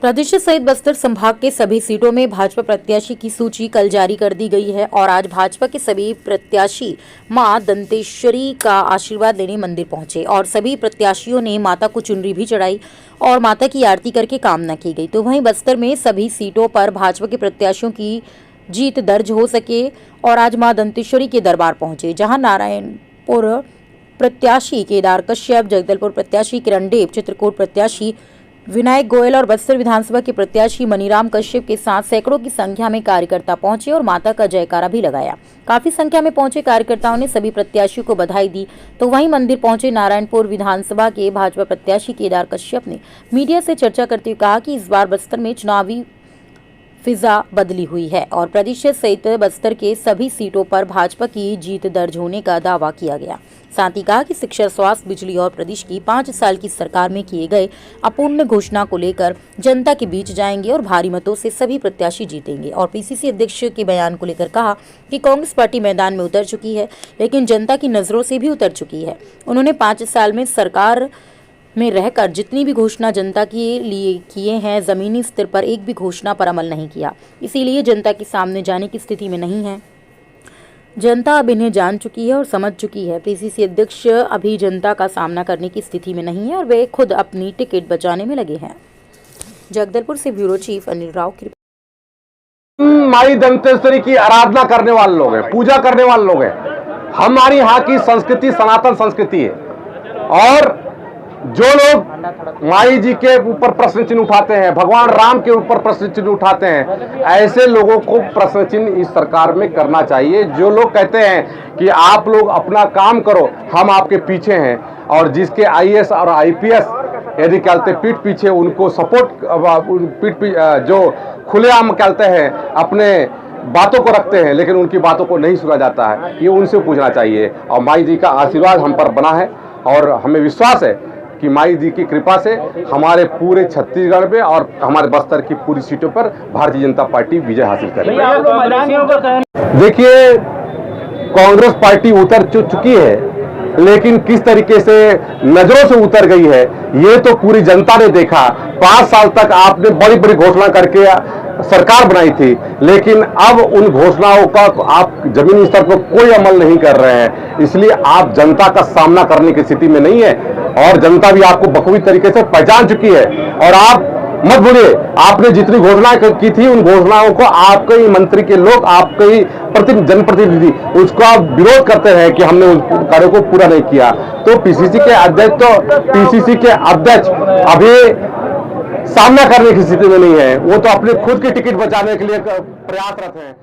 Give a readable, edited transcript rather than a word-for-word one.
प्रदेश सहित बस्तर संभाग के सभी सीटों में भाजपा प्रत्याशी की सूची कल जारी कर दी गई है और आज भाजपा के सभी प्रत्याशी मां दंतेश्वरी का आशीर्वाद लेने मंदिर पहुंचे और सभी प्रत्याशियों ने माता को चुनरी भी चढ़ाई और माता की आरती करके कामना की गई। तो वहीं बस्तर में सभी सीटों पर भाजपा के प्रत्याशियों की जीत दर्ज हो सके और आज मां दंतेश्वरी के दरबार पहुंचे, जहां नारायणपुर प्रत्याशी केदार कश्यप, जगदलपुर प्रत्याशी किरण देव, चित्रकूट प्रत्याशी विनायक गोयल और बस्तर विधानसभा के प्रत्याशी मनीराम कश्यप के साथ सैकड़ों की संख्या में कार्यकर्ता पहुंचे और माता का जयकारा भी लगाया। काफी संख्या में पहुंचे कार्यकर्ताओं ने सभी प्रत्याशियों को बधाई दी। तो वहीं मंदिर पहुंचे नारायणपुर विधानसभा के भाजपा प्रत्याशी केदार कश्यप ने मीडिया से चर्चा करते हुए कहा कि इस बार बस्तर में चुनावी फिजा बदली हुई है और प्रदेश सहित बस्तर के सभी सीटों पर भाजपा की जीत दर्ज होने का दावा किया गया। साथ ही कहा कि शिक्षा, स्वास्थ्य, बिजली और प्रदेश की 5 साल की सरकार में किए गए अपूर्ण घोषणा को लेकर जनता के बीच जाएंगे और भारी मतों से सभी प्रत्याशी जीतेंगे। और पीसीसी अध्यक्ष के बयान को लेकर कहा कि कांग्रेस पार्टी मैदान में उतर चुकी है, लेकिन जनता की नजरों से भी उतर चुकी है। उन्होंने 5 साल में सरकार में रहकर जितनी भी घोषणा जनता के लिए किए हैं, जमीनी स्तर पर एक भी घोषणा पर अमल नहीं किया। इसीलिए जनता के सामने जाने की स्थिति में नहीं है। जनता अब इन्हें जान चुकी है और समझ चुकी है। पीसीसी अध्यक्ष अभी जनता का सामना करने की स्थिति में नहीं है और वे खुद अपनी टिकट बचाने में लगे हैं। जगदलपुर से ब्यूरो चीफ अनिल राव की। माई दंतेश्वरी की आराधना करने वाले लोग हैं, पूजा करने वाले लोग हैं। हमारी यहाँ की संस्कृति सनातन संस्कृति है और जो लोग माई जी के ऊपर प्रश्न चिन्ह उठाते हैं, भगवान राम के ऊपर प्रश्न चिन्ह उठाते हैं, ऐसे लोगों को प्रश्न चिन्ह इस सरकार में करना चाहिए। जो लोग कहते हैं कि आप लोग अपना काम करो, हम आपके पीछे हैं, और जिसके आईएएस और आईपीएस यदि कहते पीठ पीछे उनको सपोर्ट जो खुलेआम कहते हैं अपने बातों को रखते हैं, लेकिन उनकी बातों को नहीं सुना जाता है, ये उनसे पूछना चाहिए। और माई जी का आशीर्वाद हम पर बना है और हमें विश्वास है कि माई जी की कृपा से हमारे पूरे छत्तीसगढ़ में और हमारे बस्तर की पूरी सीटों पर भारतीय जनता पार्टी विजय हासिल करेगी। देखिए, कांग्रेस पार्टी उतर चुकी है, लेकिन किस तरीके से नजरों से उतर गई है ये तो पूरी जनता ने देखा। 5 साल तक आपने बड़ी बड़ी घोषणा करके सरकार बनाई थी, लेकिन अब उन घोषणाओं का आप जमीनी स्तर पर कोई अमल नहीं कर रहे हैं। इसलिए आप जनता का सामना करने की स्थिति में नहीं है और जनता भी आपको बखूबी तरीके से पहचान चुकी है। और आप मत भूलिए, आपने जितनी घोषणाएं की थी उन घोषणाओं को आपके ही मंत्री के लोग, आपके ही जनप्रतिनिधि उसका विरोध करते हैं कि हमने उस कार्य को पूरा नहीं किया। तो पीसीसी के अध्यक्ष अभी सामना करने की स्थिति में नहीं है, वो तो अपने खुद की टिकट बचाने के लिए प्रयासरत हैं।